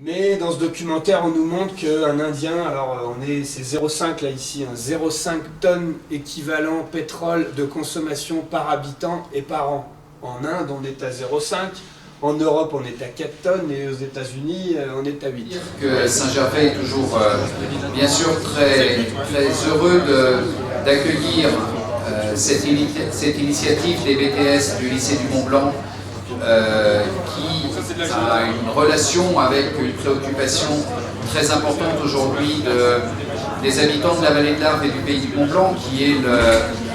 Mais dans ce documentaire, on nous montre qu'un Indien, alors c'est 0,5 là ici, 0,5 tonnes équivalent pétrole de consommation par habitant et par an. En Inde, on est à 0,5. En Europe, on est à 4 tonnes et aux États-Unis, on est à 8. Que Saint-Gervais est toujours, bien sûr, très heureux d'accueillir cette initiative des BTS du lycée du Mont-Blanc qui a une relation avec une préoccupation très importante aujourd'hui des habitants de la vallée de l'Arve et du pays du Mont-Blanc, qui est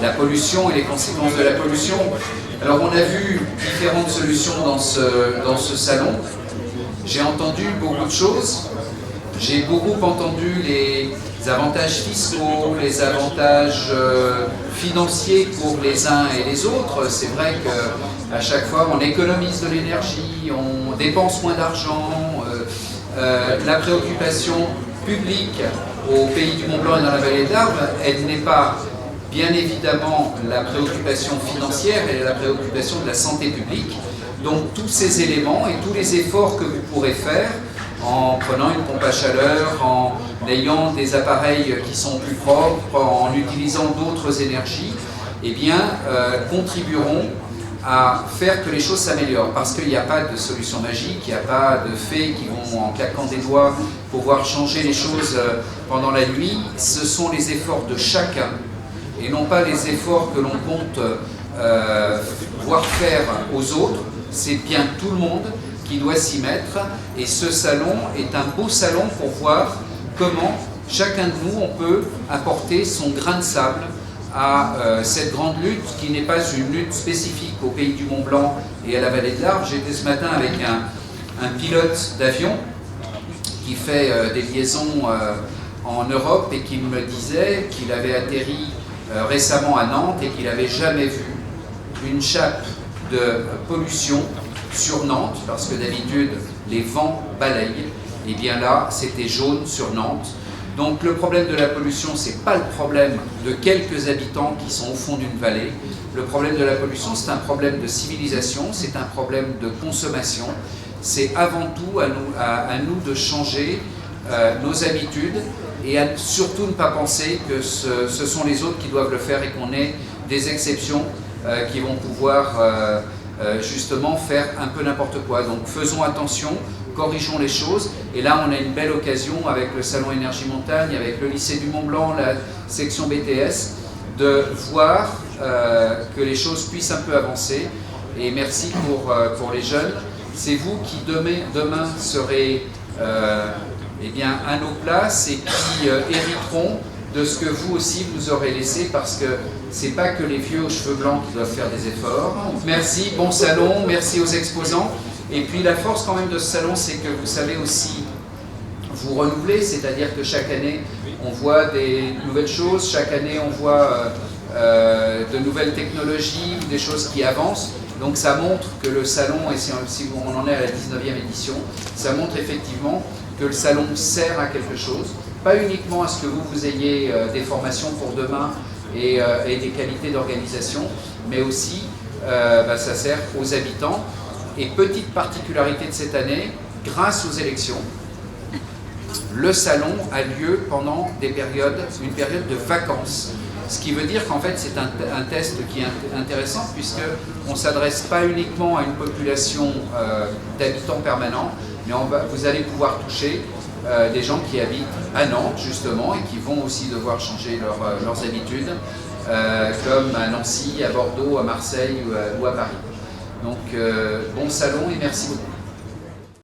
la pollution et les conséquences de la pollution. Alors on a vu différentes solutions dans ce salon. J'ai entendu beaucoup de choses. J'ai beaucoup entendu les avantages fiscaux, les avantages financiers pour les uns et les autres. C'est vrai qu'à chaque fois on économise de l'énergie, on dépense moins d'argent. La préoccupation publique au pays du Mont-Blanc et dans la vallée de l'Arve, elle n'est pas bien évidemment la préoccupation financière, elle est la préoccupation de la santé publique. Donc tous ces éléments et tous les efforts que vous pourrez faire en prenant une pompe à chaleur, en ayant des appareils qui sont plus propres, en utilisant d'autres énergies, eh bien, contribueront à faire que les choses s'améliorent. Parce qu'il n'y a pas de solution magique, il n'y a pas de fées qui vont, en claquant des doigts, pouvoir changer les choses pendant la nuit. Ce sont les efforts de chacun, et non pas les efforts que l'on compte voir faire aux autres. C'est bien tout le monde qui doit s'y mettre, et ce salon est un beau salon pour voir comment chacun de nous on peut apporter son grain de sable à cette grande lutte qui n'est pas une lutte spécifique au pays du Mont-Blanc et à la vallée de l'Arve. J'étais ce matin avec un pilote d'avion qui fait des liaisons en Europe et qui me disait qu'il avait atterri récemment à Nantes et qu'il n'avait jamais vu une chape de pollution sur Nantes, parce que d'habitude les vents balayent, et bien là c'était jaune sur Nantes. Donc le problème de la pollution, c'est pas le problème de quelques habitants qui sont au fond d'une vallée. Le problème de la pollution, c'est un problème de civilisation, c'est un problème de consommation. C'est avant tout à nous de changer nos habitudes, et à surtout ne pas penser que ce sont les autres qui doivent le faire et qu'on ait des exceptions qui vont pouvoir justement faire un peu n'importe quoi. Donc faisons attention, corrigeons les choses, et là on a une belle occasion avec le salon Énergie Montagne, avec le lycée du Mont-Blanc, la section BTS, de voir que les choses puissent un peu avancer. Et merci pour les jeunes. C'est vous qui demain serez eh bien, à nos places et qui hériteront de ce que vous aussi vous aurez laissé, parce que c'est pas que les vieux aux cheveux blancs qui doivent faire des efforts. Merci, bon salon, merci aux exposants. Et puis la force quand même de ce salon, c'est que vous savez aussi vous renouveler, c'est-à-dire que chaque année on voit des nouvelles choses, chaque année on voit de nouvelles technologies, des choses qui avancent. Donc ça montre que le salon, et si on en est à la 19e édition, ça montre effectivement que le salon sert à quelque chose, pas uniquement à ce que vous ayez des formations pour demain et des qualités d'organisation, mais aussi ça sert aux habitants. Et petite particularité de cette année, grâce aux élections, le salon a lieu pendant une période de vacances. Ce qui veut dire qu'en fait c'est un test qui est intéressant, puisqu'on ne s'adresse pas uniquement à une population d'habitants permanents, mais vous allez pouvoir toucher des gens qui habitent à Nantes justement et qui vont aussi devoir changer leurs habitudes, comme à Nancy, à Bordeaux, à Marseille ou à Paris. Donc bon salon et merci beaucoup.